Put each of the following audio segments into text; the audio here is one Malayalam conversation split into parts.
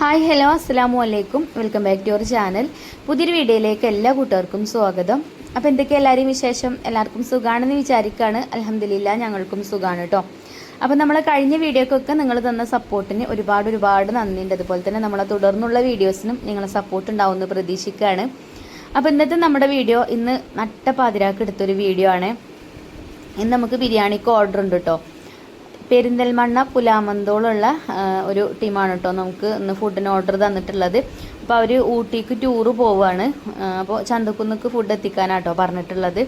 ഹായ് ഹലോ അസ്സലാമു അലൈക്കും. Welcome back to your channel. പുതിയൊരു വീഡിയോയിലേക്ക് എല്ലാ കൂട്ടുകാർക്കും സ്വാഗതം. അപ്പോൾ എന്തൊക്കെ എല്ലാവരെയും വിശേഷം? എല്ലാവർക്കും സുഖമാണെന്ന് വിചാരിക്കുകയാണ്. അൽഹംദുലില്ലാ ഞങ്ങൾക്കും സുഖമാണ് കേട്ടോ. അപ്പോൾ നമ്മൾ കഴിഞ്ഞ വീഡിയോക്കൊക്കെ നിങ്ങൾ തന്ന സപ്പോർട്ടിന് ഒരുപാട് നന്ദിയുണ്ട്. അതുപോലെ തന്നെ നമ്മളെ തുടർന്നുള്ള വീഡിയോസിനും നിങ്ങളെ സപ്പോർട്ട് ഉണ്ടാവുമെന്ന് പ്രതീക്ഷിക്കുകയാണ്. അപ്പോൾ ഇന്നത്തെ നമ്മുടെ വീഡിയോ ഇന്ന് നട്ടപ്പാതിരാക്ക് എടുത്തൊരു വീഡിയോ ആണ്. ഇന്ന് നമുക്ക് ബിരിയാണിക്ക് ഓർഡർ ഉണ്ട് കേട്ടോ. പെരിന്തൽമണ്ണ പുലാമന്തോളുള്ള ഒരു ടീമാണ് കേട്ടോ നമുക്ക് ഇന്ന് ഫുഡിന് ഓർഡർ തന്നിട്ടുള്ളത്. അപ്പോൾ അവർ ഊട്ടിക്ക് ടൂറ് പോവുകയാണ്. അപ്പോൾ ചന്തക്കുന്നിക്ക് ഫുഡ് എത്തിക്കാനാട്ടോ പറഞ്ഞിട്ടുള്ളത്.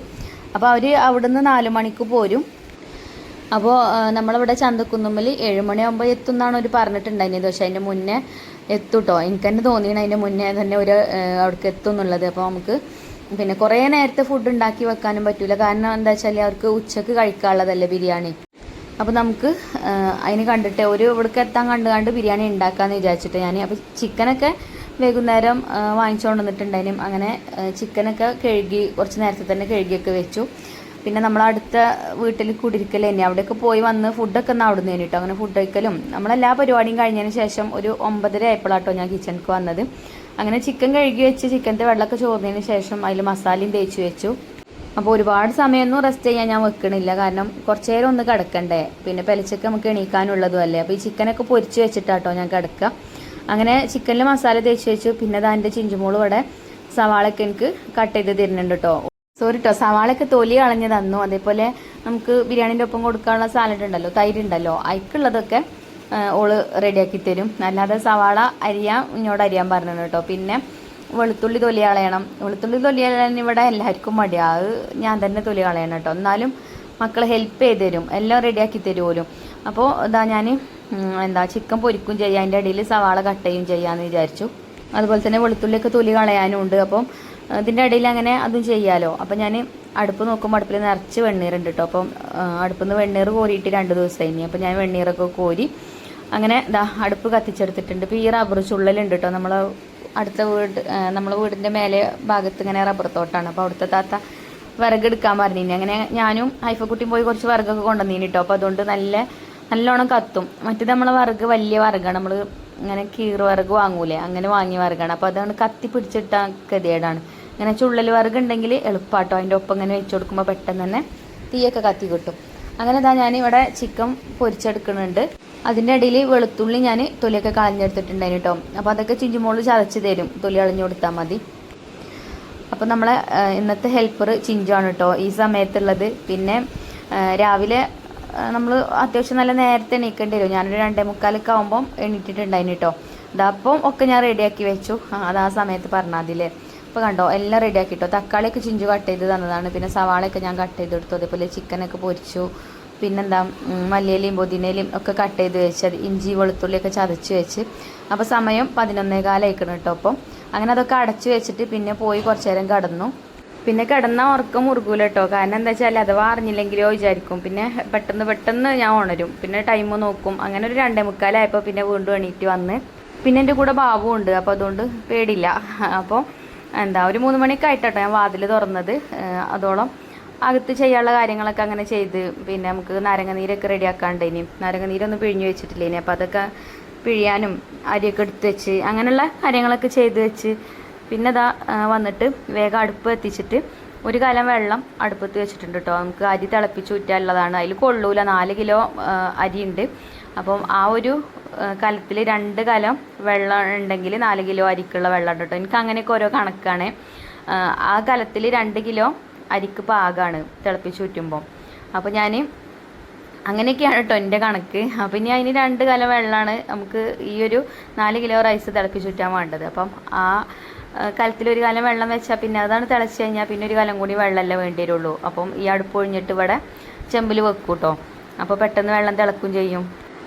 അപ്പോൾ അവർ അവിടുന്ന് 4 മണിക്ക് പോരും. അപ്പോൾ നമ്മളിവിടെ ചന്തക്കുന്നുമ്മൽ 7 മണിയാകുമ്പോൾ എത്തും എന്നാണ് അവർ പറഞ്ഞിട്ടുണ്ടായിരുന്നത്. പക്ഷേ അതിൻ്റെ മുന്നേ എത്തും കേട്ടോ. എനിക്ക് തന്നെ തോന്നിയാണ് അതിൻ്റെ മുന്നേ തന്നെ ഒരു അവിടേക്ക് എത്തും എന്നുള്ളത്. അപ്പോൾ നമുക്ക് പിന്നെ കുറേ നേരത്തെ ഫുഡ് ഉണ്ടാക്കി വെക്കാനും പറ്റില്ല. കാരണം എന്താ വെച്ചാൽ അവർക്ക് ഉച്ചക്ക് കഴിക്കാനുള്ളതല്ലേ ബിരിയാണി. അപ്പോൾ നമുക്ക് അതിന് കണ്ടിട്ട് ഇവിടേക്ക് എത്താൻ കണ്ട് ബിരിയാണി ഉണ്ടാക്കാമെന്ന് വിചാരിച്ചിട്ട് ഞാൻ അപ്പോൾ ചിക്കനൊക്കെ വൈകുന്നേരം വാങ്ങിച്ചുകൊണ്ട് വന്നിട്ടുണ്ടായിരുന്നു. അങ്ങനെ ചിക്കനൊക്കെ കഴുകി കുറച്ച് നേരത്തെ തന്നെ കഴുകിയൊക്കെ വെച്ചു. പിന്നെ നമ്മളടുത്ത വീട്ടിൽ കുടിരിക്കൽ തന്നെ അവിടെയൊക്കെ പോയി വന്ന് ഫുഡൊക്കെ ഒന്ന് അവിടെ നിന്ന് കേട്ടോ. അങ്ങനെ ഫുഡ് കഴിക്കലും നമ്മളെല്ലാ പരിപാടിയും കഴിഞ്ഞതിന് ശേഷം ഒരു 9:30 ആയപ്പോഴാട്ടോ ഞാൻ കിച്ചണിക്ക് വന്നത്. അങ്ങനെ ചിക്കൻ കഴുകി വെച്ച് ചിക്കൻ്റെ വെള്ളമൊക്കെ ചോർന്നതിന് ശേഷം അതിൽ മസാലയും തേച്ച് വെച്ചു. അപ്പോൾ ഒരുപാട് സമയമൊന്നും റെസ്റ്റ് ചെയ്യാൻ ഞാൻ വെക്കണില്ല. കാരണം കുറച്ച് നേരം ഒന്ന് കിടക്കണ്ടേ, പിന്നെ പെലച്ചൊക്കെ നമുക്ക് എണീക്കാനുള്ളതും അല്ലേ. അപ്പോൾ ഈ ചിക്കനൊക്കെ പൊരിച്ച് വെച്ചിട്ടാട്ടോ ഞാൻ കിടക്കുക. അങ്ങനെ ചിക്കനിൽ മസാല തേച്ച് വെച്ചു. പിന്നെ അതിൻ്റെ ചിഞ്ചുമോള് ഇവിടെ സവാളയൊക്കെ എനിക്ക് കട്ട് ചെയ്ത് തരുന്നുണ്ട് കേട്ടോ. സോറി കേട്ടോ, സവാളയൊക്കെ തൊലി കളഞ്ഞ് തന്നു. അതേപോലെ നമുക്ക് ബിരിയാണീൻ്റെ ഒപ്പം കൊടുക്കാനുള്ള സാലഡ് ഉണ്ടല്ലോ, തൈര് ഉണ്ടല്ലോ, അതിക്കുള്ളതൊക്കെ ഓള് റെഡിയാക്കി തരും. അല്ലാതെ സവാള ഇങ്ങോട്ട് അരിയാൻ പറഞ്ഞു കേട്ടോ. പിന്നെ വെളുത്തുള്ളി തൊലി കളയണം. വെളുത്തുള്ളി തൊലി കളയാൻ ഇവിടെ എല്ലാവർക്കും മടിയാണ്. അത് ഞാൻ തന്നെ തൊലി കളയണം കേട്ടോ. എന്നാലും മക്കൾ ഹെൽപ്പ് ചെയ്ത് തരും, എല്ലാം റെഡിയാക്കി തരുമല്ലോ. അപ്പോൾ ഞാൻ ചിക്കൻ പൊരിക്കും ചെയ്യാം, അതിൻ്റെ ഇടയിൽ സവാള കട്ട് ചെയ്യും ചെയ്യാമെന്ന് വിചാരിച്ചു. അതുപോലെ തന്നെ വെളുത്തുള്ളിയൊക്കെ തൊലി കളയാനും ഉണ്ട്. അപ്പം ഇതിൻ്റെ ഇടയിൽ അങ്ങനെ അതും ചെയ്യാമല്ലോ. അപ്പം ഞാൻ അടുപ്പ് നോക്കുമ്പോൾ അടുപ്പിൽ നിറച്ച് വെണ്ണീറുണ്ട് കേട്ടോ. അപ്പം അടുപ്പിൽ നിന്ന് വെണ്ണീർ കോരിയിട്ട് 2 ദിവസം കഴിഞ്ഞു. അപ്പം ഞാൻ വെണ്ണീറൊക്കെ കോരി അങ്ങനെ അടുപ്പ് കത്തിച്ചെടുത്തിട്ടുണ്ട്. ഇപ്പോൾ ഈ റബ്ബർ ചുള്ളലുണ്ട് കേട്ടോ. നമ്മളെ വീടിൻ്റെ മേലെ ഭാഗത്ത് ഇങ്ങനെ റബ്ബർ തോട്ടാണ്. അപ്പോൾ അവിടുത്തെ താത്ത വിറകെടുക്കാൻ പറഞ്ഞിനി. അങ്ങനെ ഞാനും ഹൈഫക്കുട്ടിയും പോയി കുറച്ച് വിറകൊക്കെ കൊണ്ടുവന്നീനി കേട്ടോ. അപ്പോൾ അതുകൊണ്ട് നല്ലോണം കത്തും. മറ്റേത് നമ്മളെ വിറക് വലിയ വിറകാണ്, നമ്മൾ ഇങ്ങനെ കീറ് വിറക് വാങ്ങൂലേ, അങ്ങനെ വാങ്ങിയ വിറകാണ്. അപ്പോൾ അതാണ് കത്തി പിടിച്ചിട്ടാൽ ഗതികേടാണ്. ഇങ്ങനെ ചുള്ളൽ വിറക് ഉണ്ടെങ്കിൽ എളുപ്പമാട്ടോ. അതിൻ്റെ ഒപ്പം ഇങ്ങനെ വെച്ച് കൊടുക്കുമ്പോൾ പെട്ടെന്ന് തന്നെ തീയൊക്കെ കത്തി കിട്ടും. അങ്ങനെ ഞാനിവിടെ ചിക്കൻ പൊരിച്ചെടുക്കുന്നുണ്ട്. അതിൻ്റെ ഇടയിൽ വെളുത്തുള്ളി ഞാൻ തൊലിയൊക്കെ കളഞ്ഞെടുത്തിട്ടുണ്ടായിരുന്നു കേട്ടോ. അപ്പോൾ അതൊക്കെ ചിഞ്ചുമോള് ചതച്ച് തരും, തൊലി കളഞ്ഞു കൊടുത്താൽ മതി. അപ്പോൾ നമ്മളെ ഇന്നത്തെ ഹെൽപ്പർ ചിഞ്ചുമാണ് കേട്ടോ ഈ സമയത്തുള്ളത്. പിന്നെ രാവിലെ നമ്മൾ അത്യാവശ്യം നല്ല നേരത്തെ എണീക്കേണ്ടി വരും. ഞാനൊരു 2:45 ആകുമ്പം എണീറ്റിട്ടുണ്ടായിരുന്നു കേട്ടോ. ഇതപ്പം ഒക്കെ ഞാൻ റെഡിയാക്കി വെച്ചു. അത് ആ സമയത്ത് പറഞ്ഞാൽ അതില്ലേ. അപ്പോൾ കണ്ടോ എല്ലാം റെഡിയാക്കി കേട്ടോ. തക്കാളിയൊക്കെ ചിഞ്ചു കട്ട് ചെയ്ത് തന്നതാണ്. പിന്നെ സവാളയൊക്കെ ഞാൻ കട്ട് ചെയ്തെടുത്തു. അതേപോലെ ചിക്കനൊക്കെ പൊരിച്ചു. പിന്നെന്താ മല്ലിയിലയും പുതിനയിലയും ഒക്കെ കട്ട് ചെയ്ത് വെച്ചത്, ഇഞ്ചി വെളുത്തുള്ളിയൊക്കെ ചതച്ച് വെച്ച്. അപ്പോൾ സമയം 11:15 ആയിക്കണം കേട്ടോ. അപ്പം അങ്ങനെ അതൊക്കെ അടച്ച് വെച്ചിട്ട് പിന്നെ പോയി കുറച്ച് നേരം കിടന്നു. പിന്നെ കിടന്നാൽ ഉറക്കം മുറുകൂല കേട്ടോ. കാരണം എന്താ വെച്ചാൽ അഥവാ അറിഞ്ഞില്ലെങ്കിലോ വിചാരിക്കും. പിന്നെ പെട്ടെന്ന് ഞാൻ ഉണരും. പിന്നെ ടൈം നോക്കും. അങ്ങനെ ഒരു 2:45 ആയപ്പോൾ പിന്നെ വീണ്ടും എണീറ്റ് വന്ന്. പിന്നെ എൻ്റെ കൂടെ ബാബു ഉണ്ട്. അപ്പോൾ അതുകൊണ്ട് പേടില്ല. അപ്പോൾ ഒരു 3 മണിയൊക്കെ ആയിട്ടോ ഞാൻ വാതിൽ തുറന്നത്. അതോളം അകത്ത് ചെയ്യാനുള്ള കാര്യങ്ങളൊക്കെ അങ്ങനെ ചെയ്ത്. പിന്നെ നമുക്ക് നാരങ്ങനീരൊക്കെ റെഡിയാക്കാണ്ട് ഇനി നാരങ്ങനീരൊന്നും പിഴിഞ്ഞ് വെച്ചിട്ടില്ല ഇനി. അപ്പോൾ അതൊക്കെ പിഴിയാനും അരിയൊക്കെ എടുത്ത് വെച്ച് അങ്ങനെയുള്ള കാര്യങ്ങളൊക്കെ ചെയ്ത് വെച്ച് പിന്നെ വന്നിട്ട് വേഗം അടുപ്പ് എത്തിച്ചിട്ട് ഒരു കലം വെള്ളം അടുപ്പത്ത് വെച്ചിട്ടുണ്ട് കേട്ടോ. നമുക്ക് അരി തിളപ്പിച്ച് ഊറ്റാനുള്ളതാണ്. അതിൽ കൊള്ളൂല, 4 കിലോ അരിയുണ്ട്. അപ്പം ആ ഒരു കലത്തിൽ 2 കലം വെള്ളം ഉണ്ടെങ്കിൽ 4 കിലോ അരിക്കുള്ള വെള്ളം ഉണ്ട് കേട്ടോ. എനിക്ക് അങ്ങനെയൊക്കെ ഓരോ കണക്കാണ്. ആ കലത്തിൽ 2 കിലോ അരിക്ക് പാകമാണ് തിളപ്പിച്ച് ഊറ്റുമ്പോൾ. അപ്പോൾ ഞാൻ അങ്ങനെയൊക്കെയാണ് കേട്ടോ എൻ്റെ കണക്ക്. അപ്പം ഇനി അതിന് 2 കലം വെള്ളമാണ് നമുക്ക് ഈ ഒരു 4 കിലോ റൈസ് തിളപ്പിച്ച് ഊറ്റാൻ വേണ്ടത്. അപ്പം ആ കലത്തിൽ 1 കലം വെള്ളം വെച്ചാൽ പിന്നെ അതാണ് തിളച്ച് കഴിഞ്ഞാൽ പിന്നെ 1 കലം കൂടി വെള്ളമല്ലേ വേണ്ടി വരുള്ളൂ. അപ്പം ഈ അടുപ്പ് ഒഴിഞ്ഞിട്ട് ഇവിടെ ചെമ്പിൽ വെക്കും കേട്ടോ. അപ്പോൾ പെട്ടെന്ന് വെള്ളം തിളക്കും ചെയ്യും.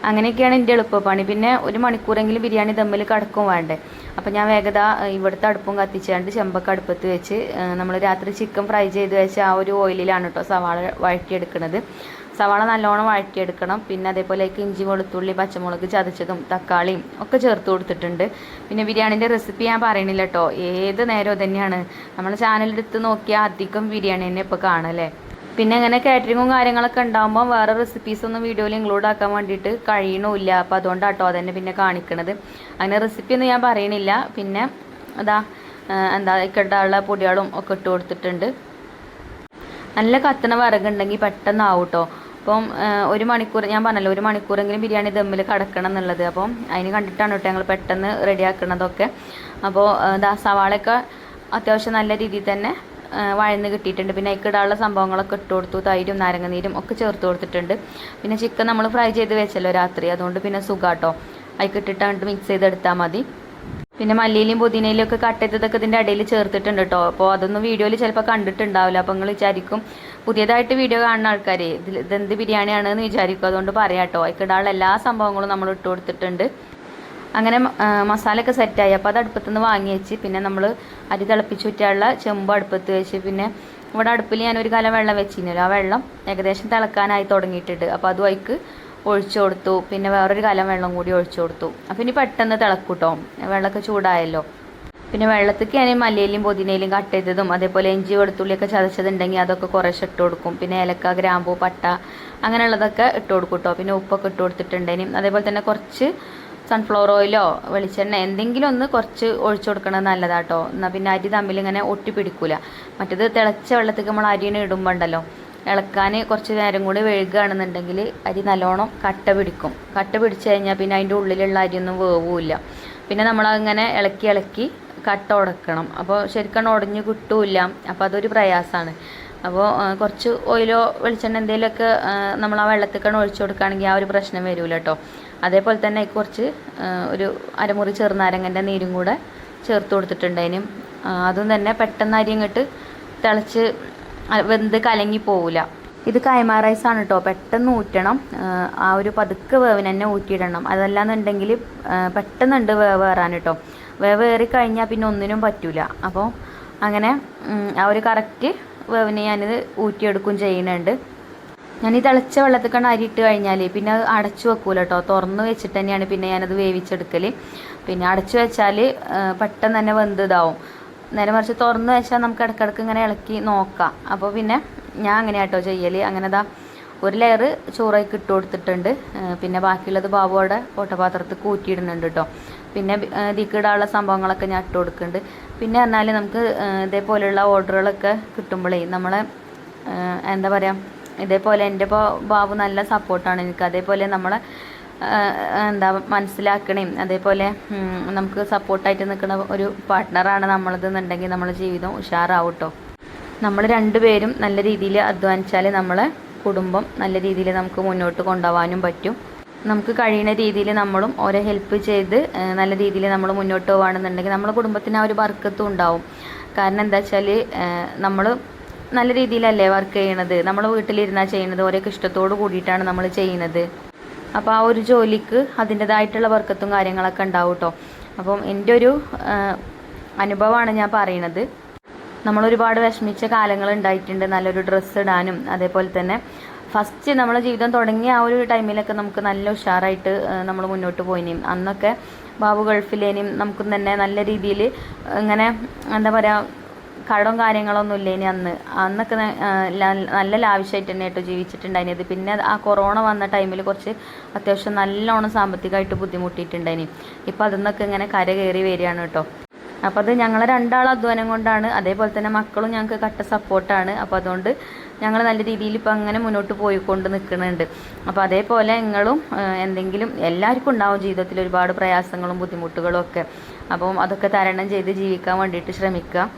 അങ്ങനെയൊക്കെയാണ് എൻ്റെ എളുപ്പപ്പണി. പിന്നെ 1 മണിക്കൂറെങ്കിലും ബിരിയാണി തമ്മിൽ കടക്കും വേണ്ടേ. അപ്പോൾ ഞാൻ വേഗത ഇവിടുത്തെ അടുപ്പും കത്തിച്ചാണ്ട് ചെമ്പൊക്കെ അടുപ്പത്ത് വെച്ച് നമ്മൾ രാത്രി ചിക്കൻ ഫ്രൈ ചെയ്ത് വെച്ച് ആ ഒരു ഓയിലിലാണ് കേട്ടോ സവാള വഴറ്റിയെടുക്കുന്നത്. സവാള നല്ലോണം വഴറ്റിയെടുക്കണം. പിന്നെ അതേപോലെ ഇഞ്ചി വെളുത്തുള്ളി പച്ചമുളക് ചതച്ചതും തക്കാളിയും ഒക്കെ ചേർത്ത് കൊടുത്തിട്ടുണ്ട്. പിന്നെ ബിരിയാണീൻ്റെ റെസിപ്പി ഞാൻ പറയണില്ല കേട്ടോ. ഏത് നേരവും തന്നെയാണ് നമ്മളെ ചാനലെടുത്ത് നോക്കിയാൽ അധികം ബിരിയാണി തന്നെ ഇപ്പോൾ കാണല്ലേ. പിന്നെ അങ്ങനെ കാറ്ററിങ്ങും കാര്യങ്ങളൊക്കെ ഉണ്ടാകുമ്പോൾ വേറെ റെസിപ്പീസൊന്നും വീഡിയോയിൽ ഇൻക്ലൂഡ് ആക്കാൻ വേണ്ടിയിട്ട് കഴിയണമില്ല. അപ്പോൾ അതുകൊണ്ടാട്ടോ അതന്നെ പിന്നെ കാണിക്കണത്. അങ്ങനെ റെസിപ്പിയൊന്നും ഞാൻ പറയണില്ല. പിന്നെ അതാ എന്താ ഇക്കട്ടുള്ള പൊടികളും ഒക്കെ ഇട്ട് കൊടുത്തിട്ടുണ്ട്. നല്ല കത്തണ വിറകുണ്ടെങ്കിൽ പെട്ടെന്ന് ആവും കേട്ടോ. അപ്പം 1 മണിക്കൂർ ഞാൻ പറഞ്ഞല്ലോ, 1 മണിക്കൂറെങ്കിലും ബിരിയാണി ദമ്മിൽ കിടക്കണം എന്നുള്ളത്. അപ്പം അതിന് കണ്ടിട്ടാണ് കേട്ടോ ഞങ്ങൾ പെട്ടെന്ന് റെഡിയാക്കണതൊക്കെ. അപ്പോൾ സവാളയൊക്കെ അത്യാവശ്യം നല്ല രീതിയിൽ തന്നെ വഴന്ന് കിട്ടിയിട്ടുണ്ട്. പിന്നെ അതിക്കിടാനുള്ള സംഭവങ്ങളൊക്കെ ഇട്ട് കൊടുത്തു. തൈരും നാരങ്ങനീരും ഒക്കെ ചേർത്ത് കൊടുത്തിട്ടുണ്ട്. പിന്നെ ചിക്കൻ നമ്മൾ ഫ്രൈ ചെയ്ത് വെച്ചല്ലോ രാത്രി, അതുകൊണ്ട് പിന്നെ സുഖാട്ടോ. അതിക്കിട്ടിട്ട് മിക്സ് ചെയ്തെടുത്താൽ മതി. പിന്നെ മല്ലിയിലും പുതിനയിലും ഒക്കെ കട്ട് ചെയ്തതൊക്കെ ഇതിൻ്റെ ഇടയിൽ ചേർത്തിട്ടുണ്ട് കേട്ടോ. അപ്പോൾ അതൊന്നും വീഡിയോയിൽ ചിലപ്പോൾ കണ്ടിട്ടുണ്ടാവില്ല. അപ്പോൾ നിങ്ങൾ വിചാരിക്കും, പുതിയതായിട്ട് വീഡിയോ കാണുന്ന ആൾക്കാർ ഇതെന്ത് ബിരിയാണിയാണെന്ന് വിചാരിക്കും. അതുകൊണ്ട് പറയാം കേട്ടോ. അതിക്കിടാനുള്ള എല്ലാ സംഭവങ്ങളും നമ്മൾ ഇട്ട് കൊടുത്തിട്ടുണ്ട്. അങ്ങനെ മസാലയൊക്കെ സെറ്റായി. അപ്പോൾ അത് അടുപ്പത്തു നിന്ന് വാങ്ങി വെച്ച് പിന്നെ നമ്മൾ അരി തിളപ്പിച്ച് ഊറ്റാനുള്ള ചെമ്പ് അടുപ്പത്ത് വെച്ച് പിന്നെ ഇവിടെ അടുപ്പിൽ ഞാനൊരു കലം വെള്ളം വെച്ചിരുന്നല്ലോ. ആ വെള്ളം ഏകദേശം തിളക്കാനായി തുടങ്ങിയിട്ടുണ്ട്. അപ്പോൾ അതും അതിക്ക് ഒഴിച്ചു കൊടുത്തു. പിന്നെ വേറൊരു കലം വെള്ളം കൂടി ഒഴിച്ചു കൊടുത്തു. അപ്പോൾ ഇനി പെട്ടെന്ന് തിളക്കൂട്ടോ, വെള്ളമൊക്കെ ചൂടായല്ലോ. പിന്നെ വെള്ളത്തേക്ക് ഞാൻ മല്ലിയിലും പുതിനയിലും കട്ട് ചെയ്തതും അതേപോലെ ഇഞ്ചി വെളുത്തുള്ളിയൊക്കെ ചതച്ചതുണ്ടെങ്കിൽ അതൊക്കെ കുറേശ്ശെ ഇട്ട് കൊടുക്കും. പിന്നെ ഏലക്ക, ഗ്രാമ്പൂ, പട്ട അങ്ങനെയുള്ളതൊക്കെ ഇട്ട് കൊടുക്കും കേട്ടോ. പിന്നെ ഉപ്പൊക്കെ ഇട്ട് കൊടുത്തിട്ടുണ്ടെങ്കിലും അതേപോലെ തന്നെ കുറച്ച് സൺഫ്ലവർ ഓയിലോ വെളിച്ചെണ്ണ എന്തെങ്കിലും ഒന്ന് കുറച്ച് ഒഴിച്ചു കൊടുക്കണത് നല്ലതാട്ടോ. എന്നാൽ പിന്നെ അരി തമ്മിൽ ഇങ്ങനെ ഒട്ടിപ്പിടിക്കൂല. മറ്റേത് തിളച്ച വെള്ളത്തേക്ക് നമ്മൾ അരിനെ ഇടുമ്പോൾ ഉണ്ടല്ലോ, ഇളക്കാൻ കുറച്ച് നേരം കൂടി വഴുകുകയാണെന്നുണ്ടെങ്കിൽ അരി നല്ലോണം കട്ട പിടിക്കും. കട്ട പിടിച്ച് കഴിഞ്ഞാൽ പിന്നെ അതിൻ്റെ ഉള്ളിലുള്ള അരിയൊന്നും വേവില്ല. പിന്നെ നമ്മളങ്ങനെ ഇളക്കി ഇളക്കി കട്ട ഉടക്കണം. അപ്പോൾ ശരിക്കും ഉടഞ്ഞ് കിട്ടൂല. അപ്പോൾ അതൊരു പ്രയാസമാണ്. അപ്പോൾ കുറച്ച് ഓയിലോ വെളിച്ചെണ്ണ എന്തെങ്കിലുമൊക്കെ നമ്മൾ ആ വെള്ളത്തേക്കാണ് ഒഴിച്ചു കൊടുക്കുകയാണെങ്കിൽ ആ ഒരു പ്രശ്നം വരില്ല കേട്ടോ. അതേപോലെ തന്നെ കുറച്ച് ഒരു അരമുറി ചെറുനാരങ്ങൻ്റെ നീരും കൂടെ ചേർത്ത് കൊടുത്തിട്ടുണ്ടതിനും. അതും തന്നെ പെട്ടെന്ന് അരി ഇങ്ങോട്ട് തിളച്ച് വെന്ത് കലങ്ങി പോവില്ല. ഇത് കൈമ റൈസാണ് കേട്ടോ. പെട്ടെന്ന് ഊറ്റണം. ആ ഒരു പതുക്കെ വേവിന് തന്നെ ഊറ്റിയിടണം. അതല്ലാന്നുണ്ടെങ്കിൽ പെട്ടെന്നുണ്ട് വേവേറാൻ കേട്ടോ. വേവേറി കഴിഞ്ഞാൽ പിന്നെ ഒന്നിനും പറ്റൂല. അപ്പോൾ അങ്ങനെ ആ ഒരു കറക്റ്റ് വേവിന് ഞാനിത് ഊറ്റിയെടുക്കും ചെയ്യുന്നുണ്ട്. ഞാൻ ഈ തിളച്ച വെള്ളത്തിക്കാണ് അരി ഇട്ട് കഴിഞ്ഞാൽ പിന്നെ അത് അടച്ചു വെക്കൂല കേട്ടോ. തുറന്ന് വെച്ചിട്ട് തന്നെയാണ് പിന്നെ ഞാനത് വേവിച്ചെടുക്കൽ. പിന്നെ അടച്ചു വെച്ചാൽ പെട്ടെന്ന് തന്നെ വെന്ത് ഇതാവും. നേരെ മറിച്ച് തുറന്ന് വെച്ചാൽ നമുക്ക് ഇടയ്ക്കിടയ്ക്ക് ഇങ്ങനെ ഇളക്കി നോക്കാം. അപ്പോൾ പിന്നെ ഞാൻ അങ്ങനെ കേട്ടോ ചെയ്യൽ. അങ്ങനെ ദാ ഒരു ലെയർ ചോറേക്ക് ഇട്ട് കൊടുത്തിട്ടുണ്ട്. പിന്നെ ബാക്കിയുള്ളത് ബാബുവിടെ ഓട്ടപാത്രത്തിൽ കൂറ്റിയിടുന്നുണ്ട് കേട്ടോ. പിന്നെ ഇതിക്കിടാനുള്ള സംഭവങ്ങളൊക്കെ ഞാൻ ഇട്ട് കൊടുക്കുന്നുണ്ട്. പിന്നെ പറഞ്ഞാൽ നമുക്ക് ഇതേപോലെയുള്ള ഓർഡറുകളൊക്കെ കിട്ടുമ്പോഴേ നമ്മളെ എന്താ പറയുക, ഇതേപോലെ എൻ്റെ ഇപ്പോൾ ബാബു നല്ല സപ്പോർട്ടാണ് എനിക്ക്. അതേപോലെ നമ്മളെ എന്താ മനസ്സിലാക്കണേയും അതേപോലെ നമുക്ക് സപ്പോർട്ടായിട്ട് നിൽക്കുന്ന ഒരു പാർട്ട്ണറാണ് നമ്മളതെന്നുണ്ടെങ്കിൽ നമ്മളെ ജീവിതം ഉഷാറാവും കേട്ടോ. നമ്മൾ രണ്ടുപേരും നല്ല രീതിയിൽ അധ്വാനിച്ചാൽ നമ്മളെ കുടുംബം നല്ല രീതിയിൽ നമുക്ക് മുന്നോട്ട് കൊണ്ടുപോകാനും പറ്റും. നമുക്ക് കഴിയുന്ന രീതിയിൽ നമ്മളും ഓരോ ഹെൽപ്പ് ചെയ്ത് നല്ല രീതിയിൽ നമ്മൾ മുന്നോട്ട് പോകുകയാണെന്നുണ്ടെങ്കിൽ നമ്മളെ കുടുംബത്തിന് ആ ഒരു ബർക്കത്തും ഉണ്ടാവും. കാരണം എന്താ വെച്ചാൽ നമ്മൾ നല്ല രീതിയിലല്ലേ വർക്ക് ചെയ്യണത്. നമ്മൾ വീട്ടിലിരുന്നാൽ ചെയ്യുന്നത് ഓരോ ഇഷ്ടത്തോട് കൂടിയിട്ടാണ് നമ്മൾ ചെയ്യുന്നത്. അപ്പോൾ ആ ഒരു ജോലിക്ക് അതിൻ്റെതായിട്ടുള്ള വർക്കത്തും കാര്യങ്ങളൊക്കെ ഉണ്ടാവും കേട്ടോ. അപ്പം എൻ്റെ ഒരു അനുഭവമാണ് ഞാൻ പറയണത്. നമ്മളൊരുപാട് വിഷമിച്ച കാലങ്ങൾ ഉണ്ടായിട്ടുണ്ട്. നല്ലൊരു ഡ്രസ്സ് ഇടാനും അതേപോലെ തന്നെ ഫസ്റ്റ് നമ്മളെ ജീവിതം തുടങ്ങിയ ആ ഒരു ടൈമിലൊക്കെ നമുക്ക് നല്ല ഉഷാറായിട്ട് നമ്മൾ മുന്നോട്ട് പോയിനും. അന്നൊക്കെ ബാബു ഗൾഫിലേനും നമുക്ക് തന്നെ നല്ല രീതിയിൽ ഇങ്ങനെ എന്താ പറയുക കടവും കാര്യങ്ങളൊന്നും ഇല്ലേനി. അന്നൊക്കെ നല്ല ലാവിഷായിട്ട് തന്നെ കേട്ടോ ജീവിച്ചിട്ടുണ്ടായിരുന്നത്. പിന്നെ ആ കൊറോണ വന്ന ടൈമിൽ കുറച്ച് അത്യാവശ്യം നല്ലോണം സാമ്പത്തികമായിട്ട് ബുദ്ധിമുട്ടിയിട്ടുണ്ടായിനി. ഇപ്പോൾ അതിൽ നിന്നൊക്കെ ഇങ്ങനെ കര കയറി വരികയാണ് കേട്ടോ. അപ്പോൾ അത് ഞങ്ങളെ രണ്ടാളും അധ്വാനം കൊണ്ടാണ്. അതേപോലെ തന്നെ മക്കളും ഞങ്ങൾക്ക് കട്ട സപ്പോർട്ടാണ്. അപ്പോൾ അതുകൊണ്ട് ഞങ്ങൾ നല്ല രീതിയിൽ ഇപ്പോൾ അങ്ങനെ മുന്നോട്ട് പോയിക്കൊണ്ട് നിൽക്കുന്നുണ്ട്. അപ്പോൾ അതേപോലെ നിങ്ങളും എന്തെങ്കിലും എല്ലാവർക്കും ഉണ്ടാവും ജീവിതത്തിൽ ഒരുപാട് പ്രയാസങ്ങളും ബുദ്ധിമുട്ടുകളും ഒക്കെ. അപ്പം അതൊക്കെ തരണം ചെയ്ത് ജീവിക്കാൻ വേണ്ടിയിട്ട് ശ്രമിക്കുക.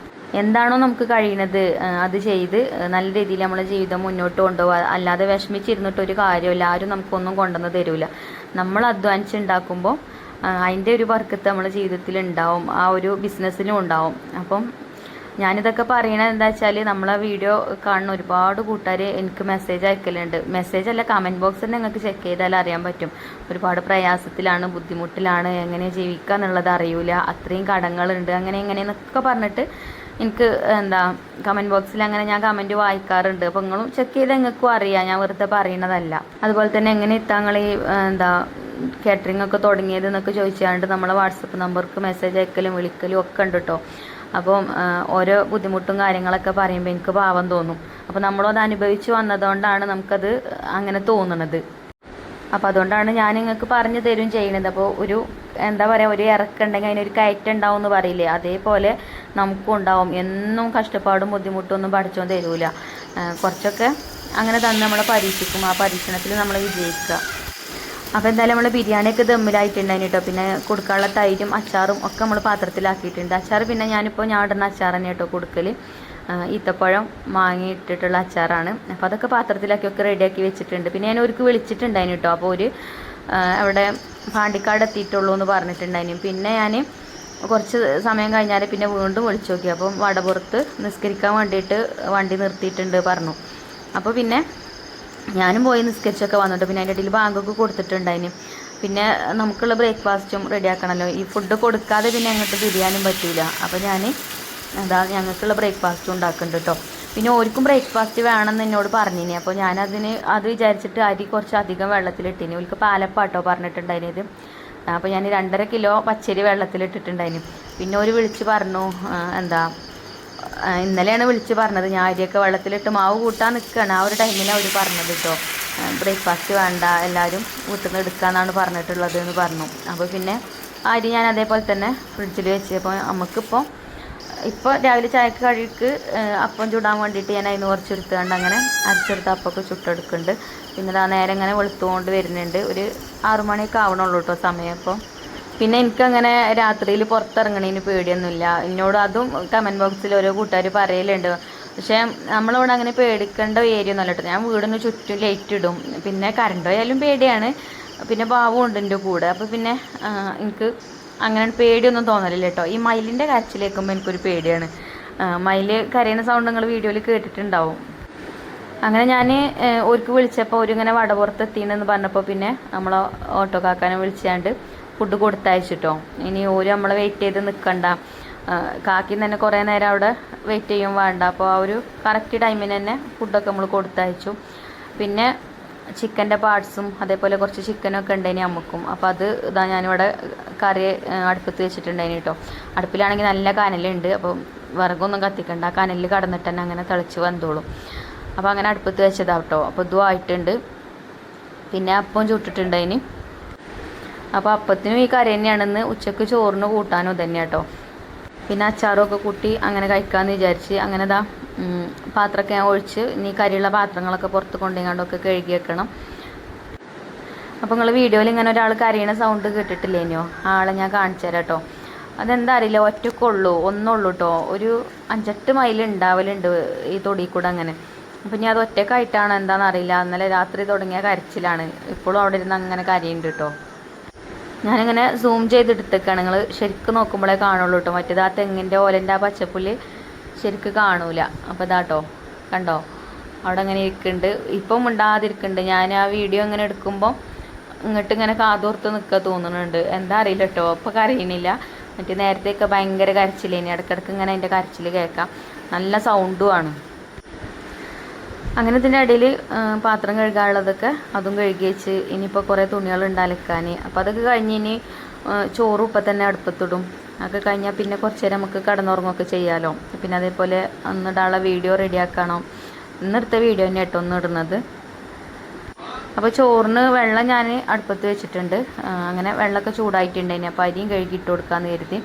എന്താണോ നമുക്ക് കഴിയുന്നത് അത് ചെയ്ത് നല്ല രീതിയിൽ നമ്മളെ ജീവിതം മുന്നോട്ട് കൊണ്ടുപോകുക. അല്ലാതെ വിഷമിച്ചിരുന്നിട്ടൊരു കാര്യമില്ല. ആരും നമുക്കൊന്നും കൊണ്ടുവന്ന് തരില്ല. നമ്മൾ അധ്വാനിച്ചുണ്ടാക്കുമ്പോൾ അതിൻ്റെ ഒരു ബർക്കത്ത് നമ്മുടെ ജീവിതത്തിൽ ഉണ്ടാവും, ആ ഒരു ബിസിനസ്സിലും ഉണ്ടാവും. അപ്പം ഞാനിതൊക്കെ പറയണത് എന്താ വെച്ചാൽ നമ്മളെ വീഡിയോ കാണുന്ന ഒരുപാട് കൂട്ടുകാർ എനിക്ക് മെസ്സേജ് അയക്കലുണ്ട്. മെസ്സേജ് അല്ല, കമൻറ്റ് ബോക്സിൽ നിങ്ങൾക്ക് ചെക്ക് ചെയ്താൽ അറിയാൻ പറ്റും. ഒരുപാട് പ്രയാസത്തിലാണ്, ബുദ്ധിമുട്ടിലാണ്, എങ്ങനെ ജീവിക്കുക എന്നുള്ളത് അറിയില്ല, അത്രയും കടങ്ങളുണ്ട്, അങ്ങനെ എങ്ങനെയെന്നൊക്കെ പറഞ്ഞിട്ട് എനിക്ക് എന്താ കമൻറ്റ് ബോക്സിൽ അങ്ങനെ ഞാൻ കമൻറ്റ് വായിക്കാറുണ്ട്. അപ്പോൾ നിങ്ങളും ചെക്ക് ചെയ്ത് നിങ്ങൾക്കും അറിയാം, ഞാൻ വെറുതെ പറയുന്നതല്ല. അതുപോലെ തന്നെ എങ്ങനെ താങ്കൾ ഈ എന്താ കാറ്ററിംഗ് ഒക്കെ തുടങ്ങിയത് എന്നൊക്കെ ചോദിച്ചാണ്ട് നമ്മളെ വാട്സപ്പ് നമ്പർക്ക് മെസ്സേജ് അയക്കലും വിളിക്കലും ഒക്കെ ഉണ്ട് കേട്ടോ. അപ്പം ഓരോ ബുദ്ധിമുട്ടും കാര്യങ്ങളൊക്കെ പറയുമ്പോൾ എനിക്ക് പാവം തോന്നും. അപ്പോൾ നമ്മളത് അനുഭവിച്ച് വന്നതുകൊണ്ടാണ് നമുക്കത് അങ്ങനെ തോന്നുന്നത്. അപ്പോൾ അതുകൊണ്ടാണ് ഞാൻ നിങ്ങൾക്ക് പറഞ്ഞു തരും ചെയ്യുന്നത്. അപ്പോൾ ഒരു എന്താ പറയുക, ഒരു ഇറക്കുണ്ടെങ്കിൽ അതിനൊരു കയറ്റം ഉണ്ടാവും എന്ന് പറയില്ലേ, അതേപോലെ നമുക്കും ഉണ്ടാവും. എന്നും കഷ്ടപ്പാടും ബുദ്ധിമുട്ടൊന്നും പഠിച്ചോൻ തരൂല. കുറച്ചൊക്കെ അങ്ങനെ തന്നെ നമ്മളെ പരീക്ഷിക്കും. ആ പരീക്ഷണത്തിൽ നമ്മൾ വിജയിക്കുക. അപ്പോൾ എന്തായാലും നമ്മൾ ബിരിയാണിയൊക്കെ ദമ്മിലായിട്ടുണ്ടായിരുന്നു കേട്ടോ. പിന്നെ കൊടുക്കാനുള്ള തൈരും അച്ചാറും ഒക്കെ നമ്മൾ പാത്രത്തിലാക്കിയിട്ടുണ്ട്. അച്ചാർ പിന്നെ ഞാൻ ഇടുന്ന അച്ചാർ തന്നെ കേട്ടോ കൊടുക്കൽ. ഈത്തപ്പഴം മാങ്ങ ഇട്ടിട്ടുള്ള അച്ചാറാണ്. അപ്പോൾ അതൊക്കെ പാത്രത്തിലാക്കിയൊക്കെ റെഡിയാക്കി വെച്ചിട്ടുണ്ട്. പിന്നെ ഞാൻ ഒരിക്കൽ വിളിച്ചിട്ടുണ്ടായിരുന്നു കേട്ടോ. അപ്പോൾ ഒരു അവിടെ പാണ്ടിക്കാട് എത്തിയിട്ടുള്ളൂ എന്ന് പറഞ്ഞിട്ടുണ്ടായിരുന്നു. പിന്നെ ഞാൻ കുറച്ച് സമയം കഴിഞ്ഞാൽ പിന്നെ വീണ്ടും വിളിച്ചു നോക്കി. അപ്പം വടപുറത്ത് നിസ്കരിക്കാൻ വേണ്ടിയിട്ട് വണ്ടി നിർത്തിയിട്ടുണ്ട് പറഞ്ഞു. അപ്പോൾ പിന്നെ ഞാനും പോയി നിസ്കരിച്ചൊക്കെ വന്നിട്ട് പിന്നെ അതിൻ്റെ ഇടയിൽ ബാങ്കൊക്കെ കൊടുത്തിട്ടുണ്ടായിരുന്നു. പിന്നെ നമുക്കുള്ള ബ്രേക്ക്ഫാസ്റ്റും റെഡിയാക്കണമല്ലോ. ഈ ഫുഡ് കൊടുക്കാതെ പിന്നെ അങ്ങോട്ട് തിരിയാനും പറ്റില്ല. അപ്പോൾ ഞാൻ ഞങ്ങൾക്കുള്ള ബ്രേക്ക്ഫാസ്റ്റും ഉണ്ടാക്കുന്നുണ്ട് കേട്ടോ. പിന്നെ ഓർക്കും ബ്രേക്ക്ഫാസ്റ്റ് വേണമെന്ന് എന്നോട് പറഞ്ഞിനി. അപ്പോൾ അത് വിചാരിച്ചിട്ട് അരി കുറച്ച് അധികം വെള്ളത്തിലിട്ടിനി. ഓർക്ക് പാലപ്പാട്ടോ പറഞ്ഞിട്ടുണ്ടായിരുന്നത്. അപ്പോൾ ഞാൻ 2.5 കിലോ പച്ചരി വെള്ളത്തിലിട്ടിട്ടുണ്ടായിരുന്നു. പിന്നെ ഒരു വിളിച്ച് പറഞ്ഞു, ഇന്നലെയാണ് വിളിച്ച് പറഞ്ഞത്, ഞാൻ അരിയൊക്കെ വെള്ളത്തിലിട്ട് മാവ് കൂട്ടാൻ നിൽക്കുകയാണ്. ആ ഒരു ടൈമിലാണ് അവർ പറഞ്ഞത് കേട്ടോ, ബ്രേക്ക്ഫാസ്റ്റ് വേണ്ട, എല്ലാവരും വീട്ടിൽ നിന്ന് എടുക്കാമെന്നാണ് പറഞ്ഞിട്ടുള്ളത് എന്ന് പറഞ്ഞു. അപ്പോൾ പിന്നെ അരി ഞാൻ അതേപോലെ തന്നെ ഫ്രിഡ്ജിൽ വെച്ച്. അപ്പോൾ ഇപ്പോൾ രാവിലെ ചായക്ക് കഴിക്ക് അപ്പം ചുടാൻ വേണ്ടിയിട്ട് ഞാൻ അതിന് കുറച്ചെടുത്തുകൊണ്ട് അങ്ങനെ അരച്ചെടുത്ത് അപ്പമൊക്കെ ചുട്ടെടുക്കുന്നുണ്ട്. പിന്നെ നേരെ ഇങ്ങനെ വെളുത്തുകൊണ്ട് വരുന്നുണ്ട്. ഒരു 6 മണിയൊക്കെ ആവണുള്ളൂ കേട്ടോ സമയം. അപ്പോൾ പിന്നെ എനിക്കങ്ങനെ രാത്രിയിൽ പുറത്തിറങ്ങണതിന് പേടിയൊന്നുമില്ല. എന്നോട് അതും കമൻറ്റ് ബോക്സിൽ ഓരോ കൂട്ടുകാർ പറയലുണ്ട്. പക്ഷേ നമ്മളിവിടെ അങ്ങനെ പേടിക്കേണ്ട ഏരിയ ഒന്നുമല്ല കേട്ടോ. ഞാൻ വീടിന് ചുറ്റും ലൈറ്റ് ഇടും. പിന്നെ കറണ്ട് പോയാലും പേടിയാണ്. പിന്നെ ബാവും ഉണ്ട് എൻ്റെ കൂടെ. അപ്പോൾ പിന്നെ എനിക്ക് അങ്ങനെ പേടിയൊന്നും തോന്നലില്ല കേട്ടോ. ഈ മയിലിൻ്റെ കരച്ചിലേക്കുമ്പോൾ എനിക്കൊരു പേടിയാണ്. മയിൽ കരയുന്ന സൗണ്ട് നിങ്ങൾ വീഡിയോയിൽ കേട്ടിട്ടുണ്ടാവും. അങ്ങനെ ഞാൻ ഒരിക്കൽ വിളിച്ചപ്പോൾ ഒരിങ്ങനെ വടപുറത്ത് എത്തിയെന്ന് പറഞ്ഞപ്പോൾ പിന്നെ നമ്മൾ ഓട്ടോക്കാക്കാനെ വിളിച്ചാണ്ട് ഫുഡ് കൊടുത്തയച്ചിട്ടോ. ഇനി നമ്മളെ വെയിറ്റ് ചെയ്ത് നിൽക്കണ്ട, കാക്കി തന്നെ കുറേ നേരം അവിടെ വെയിറ്റ് ചെയ്യും വേണ്ട. അപ്പോൾ ആ ഒരു കറക്റ്റ് ടൈമിന് തന്നെ ഫുഡൊക്കെ നമ്മൾ കൊടുത്തയച്ചു. പിന്നെ ചിക്കൻ്റെ പാർട്സും അതേപോലെ കുറച്ച് ചിക്കനൊക്കെ ഉണ്ടായിനി നമുക്കും. അപ്പോൾ അത് ഞാനിവിടെ കറി അടുപ്പത്ത് വെച്ചിട്ടുണ്ടായിന് കേട്ടോ. അടുപ്പിലാണെങ്കിൽ നല്ല കനലുണ്ട്. അപ്പോൾ വിറകൊന്നും കത്തിക്കണ്ട, ആ കനലിൽ കടന്നിട്ട് തന്നെ അങ്ങനെ തിളച്ച് വന്നോളും. അപ്പോൾ അങ്ങനെ അടുപ്പത്ത് വെച്ചതാണ് കേട്ടോ. അപ്പോൾ ഇതും ആയിട്ടുണ്ട്. പിന്നെ അപ്പം ചുട്ടിട്ടുണ്ടായിന്. അപ്പോൾ അപ്പത്തിനും ഈ കറി തന്നെയാണെന്ന്. ഉച്ചക്ക് ചോറിന് കൂട്ടാനും തന്നെ കേട്ടോ. പിന്നെ അച്ചാറൊക്കെ കൂട്ടി അങ്ങനെ കഴിക്കാമെന്ന് വിചാരിച്ച് അങ്ങനെ പാത്രമൊക്കെ ഞാൻ ഒഴിച്ച് ഇനി കരിയുള്ള പാത്രങ്ങളൊക്കെ പുറത്ത് കൊണ്ടുപോയിക്കൊണ്ടൊക്കെ കഴുകി വെക്കണം. അപ്പോൾ നിങ്ങൾ വീഡിയോയിൽ ഇങ്ങനെ ഒരാൾ കരയണ സൗണ്ട് കേട്ടിട്ടില്ലേനോ? ആളെ ഞാൻ കാണിച്ചു തരാം കേട്ടോ. അതെന്താ അറിയില്ല, ഒറ്റക്കുള്ളൂ, ഒന്നുള്ളൂ കേട്ടോ. ഒരു 5-8 മൈൽ ഉണ്ടാവലുണ്ട് ഈ തൊടിയിൽ കൂടെ അങ്ങനെ. അപ്പം ഇനി അത് ഒറ്റക്കായിട്ടാണ് എന്താണെന്ന് അറിയില്ല. ഇന്നലെ രാത്രി തുടങ്ങിയ കരച്ചിലാണ്. ഇപ്പോഴും അവിടെ ഇരുന്ന് അങ്ങനെ കരയുണ്ട് കേട്ടോ. ഞാനിങ്ങനെ സൂം ചെയ്തെടുത്തേക്കാണ്. നിങ്ങൾ ശരിക്കും നോക്കുമ്പോഴേ കാണുള്ളൂ കേട്ടോ. മറ്റേത് ആ തെങ്ങിൻ്റെ ഓലൻ്റെ ആ പച്ചപ്പുല്ല് ശരിക്കും കാണൂല. അപ്പോൾ ഇതാട്ടോ, കണ്ടോ അവിടെ അങ്ങനെ ഇരിക്കുന്നുണ്ട്. ഇപ്പം മിണ്ടാതിരിക്കുന്നുണ്ട്. ഞാൻ ആ വീഡിയോ ഇങ്ങനെ എടുക്കുമ്പോൾ ഇങ്ങനെ കാതോർത്ത് നിൽക്കുക തോന്നുന്നുണ്ട്. എന്താ അറിയില്ല കേട്ടോ. അപ്പോൾ കരയണില്ല. മറ്റേ നേരത്തെയൊക്കെ ഭയങ്കര കരച്ചിലേനി. ഇടയ്ക്കിടയ്ക്ക് ഇങ്ങനെ അതിൻ്റെ കരച്ചിൽ കേൾക്കാം. നല്ല സൗണ്ടുമാണ്. അങ്ങനെ ഇതിൻ്റെ ഇടയിൽ പാത്രം കഴുകാനുള്ളതൊക്കെ അതും കഴുകി വെച്ച് ഇനിയിപ്പോൾ കുറേ തുണികളുണ്ട് അലക്കാൻ. അപ്പോൾ അതൊക്കെ കഴിഞ്ഞ് ഇനി ചോറും ഇപ്പം തന്നെ അടുപ്പത്തിടും. അതൊക്കെ കഴിഞ്ഞാൽ പിന്നെ കുറച്ച് നേരം നമുക്ക് കിടന്നുറങ്ങുകയൊക്കെ ചെയ്യാമല്ലോ. പിന്നെ അതേപോലെ ഒന്നിടാനുള്ള വീഡിയോ റെഡിയാക്കണം. ഇന്നെടുത്ത വീഡിയോ തന്നെ കേട്ടോ ഒന്നിടുന്നത്. അപ്പോൾ ചോറിന് വെള്ളം ഞാൻ അടുപ്പത്ത് വെച്ചിട്ടുണ്ട്. അങ്ങനെ വെള്ളമൊക്കെ ചൂടായിട്ടുണ്ടായിന്. അപ്പോൾ അരിയും കഴുകിയിട്ട് കൊടുക്കാമെന്ന് കരുതി.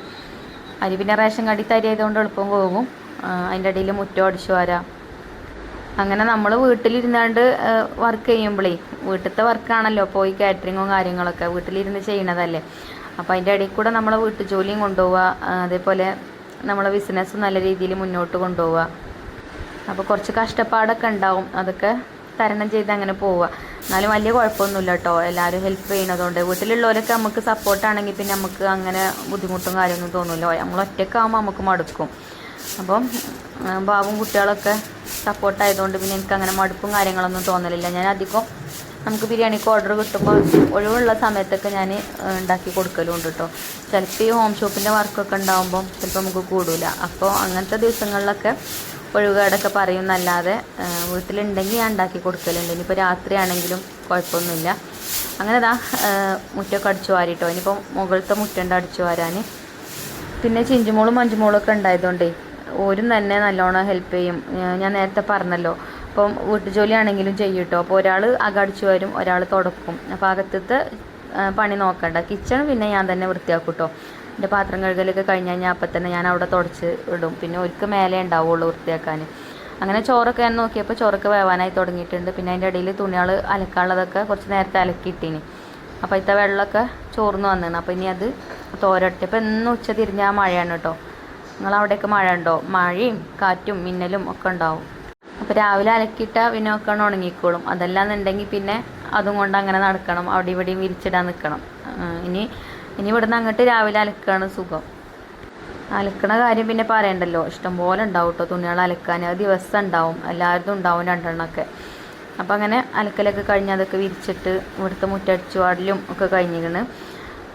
അരി പിന്നെ റേഷൻ കടയിൽ അരി ആയതുകൊണ്ട് എളുപ്പം പോകും. അതിൻ്റെ ഇടയിൽ മുറ്റം അടിച്ചു വരാം. അങ്ങനെ നമ്മൾ വീട്ടിലിരുന്നാണ്ട് വർക്ക് ചെയ്യുമ്പോഴേ, വീട്ടിലത്തെ വർക്കാണല്ലോ, പോയി കാറ്ററിങ്ങും കാര്യങ്ങളൊക്കെ വീട്ടിലിരുന്ന് ചെയ്യണതല്ലേ. അപ്പോൾ അതിൻ്റെ ഇടയിൽ കൂടെ നമ്മളെ വീട്ടു ജോലിയും കൊണ്ടുപോവുക, അതേപോലെ നമ്മളെ ബിസിനസ്സും നല്ല രീതിയിൽ മുന്നോട്ട് കൊണ്ടുപോവുക. അപ്പോൾ കുറച്ച് കഷ്ടപ്പാടൊക്കെ ഉണ്ടാവും. അതൊക്കെ തരണം ചെയ്ത് അങ്ങനെ പോവുക. എന്നാലും വലിയ കുഴപ്പമൊന്നുമില്ല കേട്ടോ. എല്ലാവരും ഹെൽപ്പ് ചെയ്യണതുകൊണ്ട് വീട്ടിലുള്ളവരൊക്കെ നമുക്ക് സപ്പോർട്ടാണെങ്കിൽ പിന്നെ നമുക്ക് അങ്ങനെ ബുദ്ധിമുട്ടും കാര്യമൊന്നും തോന്നില്ല. നമ്മൾ ഒറ്റയ്ക്കാവുമ്പോൾ നമുക്ക് മടുക്കും. അപ്പം ബാബും കുട്ടികളൊക്കെ സപ്പോർട്ടായതുകൊണ്ട് പിന്നെ എനിക്കങ്ങനെ മടുപ്പും കാര്യങ്ങളൊന്നും തോന്നലില്ല. ഞാൻ അധികം നമുക്ക് ബിരിയാണിക്ക് ഓർഡർ കിട്ടുമ്പോൾ ഒഴിവുള്ള സമയത്തൊക്കെ ഞാൻ ഉണ്ടാക്കി കൊടുക്കലുണ്ട് കേട്ടോ. ചിലപ്പോൾ ഈ ഹോം ഷോപ്പിൻ്റെ വർക്കൊക്കെ ഉണ്ടാകുമ്പം ചിലപ്പോൾ നമുക്ക് കൂടില്ല. അപ്പോൾ അങ്ങനത്തെ ദിവസങ്ങളിലൊക്കെ ഒഴിവുകേടൊക്കെ പറയുന്നല്ലാതെ വീട്ടിലുണ്ടെങ്കിൽ ഞാൻ ഉണ്ടാക്കി കൊടുക്കലുണ്ട്. ഇനിയിപ്പോൾ രാത്രിയാണെങ്കിലും കുഴപ്പമൊന്നുമില്ല. അങ്ങനെ മുറ്റമൊക്കെ അടിച്ചു വാരിട്ടോ. ഇനിയിപ്പോൾ മുകളിലത്തെ മുറ്റുണ്ട് അടിച്ചു വാരാൻ. പിന്നെ ചിഞ്ചുമോളും മഞ്ജുമോളും ഒക്കെ ഉണ്ടായതുകൊണ്ടേ ഓരും തന്നെ നല്ലോണം ഹെൽപ്പ് ചെയ്യും. ഞാൻ നേരത്തെ പറഞ്ഞല്ലോ, അപ്പം വീട്ടുജോലി ആണെങ്കിലും ചെയ്യും കേട്ടോ. അപ്പോൾ ഒരാൾ അകടിച്ചു വരും, ഒരാൾ തുടക്കും. അപ്പോൾ അകത്തത്തെ പണി നോക്കണ്ട. കിച്ചൺ പിന്നെ ഞാൻ തന്നെ വൃത്തിയാക്കും കേട്ടോ. എൻ്റെ പാത്രം കഴുകലൊക്കെ കഴിഞ്ഞ് കഴിഞ്ഞാൽ അപ്പം തന്നെ ഞാൻ അവിടെ തുടച്ച് ഇടും. പിന്നെ ഒരിക്കൽ മേലെ ഉണ്ടാവുള്ളൂ വൃത്തിയാക്കാൻ. അങ്ങനെ ചോറൊക്കെ ഞാൻ നോക്കിയപ്പോൾ ചോറൊക്കെ വേവാനായി തുടങ്ങിയിട്ടുണ്ട്. പിന്നെ അതിൻ്റെ ഇടയിൽ തുണികൾ അലക്കാനുള്ളതൊക്കെ കുറച്ച് നേരത്തെ അലക്കിയിട്ടിനി. അപ്പോൾ ഇത്ത വെള്ളമൊക്കെ ചോർന്ന് വന്നിരുന്നു. അപ്പോൾ ഇനി അത് തോരട്ടെ. ഇപ്പോൾ എന്നും ഉച്ച തിരിഞ്ഞാൽ മഴയാണ് കേട്ടോ. നിങ്ങളവിടെയൊക്കെ മഴ ഉണ്ടോ? മഴയും കാറ്റും മിന്നലും ഒക്കെ ഉണ്ടാവും. അപ്പോൾ രാവിലെ അലക്കിയിട്ടാൽ പിന്നെ ഒക്കെ ഉണങ്ങിക്കോളും. അതല്ലാന്നുണ്ടെങ്കിൽ പിന്നെ അതും കൊണ്ട് അങ്ങനെ നടക്കണം, അവിടെ ഇവിടെയും വിരിച്ചിടാൻ നിൽക്കണം. ഇനി ഇവിടുന്ന് അങ്ങോട്ട് രാവിലെ അലക്കുകയാണ് സുഖം. അലക്കണ കാര്യം പിന്നെ പറയണ്ടല്ലോ, ഇഷ്ടംപോലെ ഉണ്ടാവും കേട്ടോ തുണികൾ അലക്കാൻ. അത് ദിവസം ഉണ്ടാവും, എല്ലാവരും ഉണ്ടാവും 2 എണ്ണമൊക്കെ. അപ്പോൾ അങ്ങനെ അലക്കലൊക്കെ കഴിഞ്ഞ് അതൊക്കെ വിരിച്ചിട്ട് ഇവിടുത്തെ മുറ്റടിച്ചു വാടലും ഒക്കെ കഴിഞ്ഞിരിക്കുന്നു.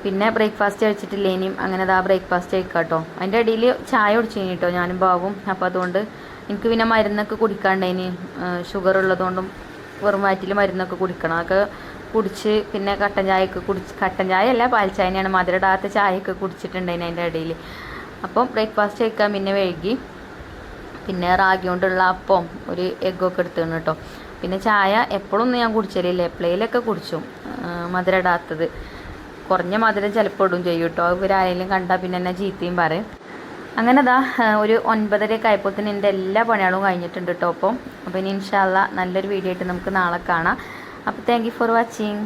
പിന്നെ ബ്രേക്ക്ഫാസ്റ്റ് കഴിച്ചിട്ടില്ല ഇനിയും. അങ്ങനെ അതാ ബ്രേക്ക്ഫാസ്റ്റ് കഴിക്കാം കേട്ടോ. അതിൻ്റെ ഇടയിൽ ചായ കുടിച്ചു കേട്ടോ ഞാനും ബാവും. അപ്പോൾ അതുകൊണ്ട് എനിക്ക് പിന്നെ മരുന്നൊക്കെ കുടിക്കാണ്ടേനി, ഷുഗർ ഉള്ളതുകൊണ്ടും വെറും വയറ്റിൽ മരുന്നൊക്കെ കുടിക്കണം. അതൊക്കെ കുടിച്ച് പിന്നെ കട്ടൻ ചായ അല്ല പാൽ ചായനെയാണ്, മധുരടാത്ത ചായയൊക്കെ കുടിച്ചിട്ടുണ്ടായിന് അതിൻ്റെ ഇടയിൽ. അപ്പം ബ്രേക്ക്ഫാസ്റ്റ് കഴിക്കാൻ പിന്നെ വൈകി. പിന്നെ റാഗി കൊണ്ടുള്ള അപ്പം ഒരു എഗ്ഗൊക്കെ എടുത്തിരുന്നു കേട്ടോ. പിന്നെ ചായ എപ്പോഴൊന്നും ഞാൻ കുടിച്ചില്ല, എപ്പോഴേലൊക്കെ കുടിച്ചു. മധുരടാത്തത് കുറഞ്ഞ മധുരം ചിലപ്പോൾ ഇടും ചെയ്യും കേട്ടോ. ഇവരാരെങ്കിലും കണ്ടാൽ പിന്നെ എന്നെ ചീത്തയും പറയും. അങ്ങനെ അതാ ഒരു 9:30 ആയപ്പോഴത്തേന് എൻ്റെ എല്ലാ പണികളും കഴിഞ്ഞിട്ടുണ്ട് കേട്ടോ. അപ്പോൾ ഇനി ഇൻഷാ അല്ലാ നല്ലൊരു വീഡിയോ ആയിട്ട് നമുക്ക് നാളെ കാണാം. അപ്പോൾ താങ്ക് യു ഫോർ വാച്ചിങ്.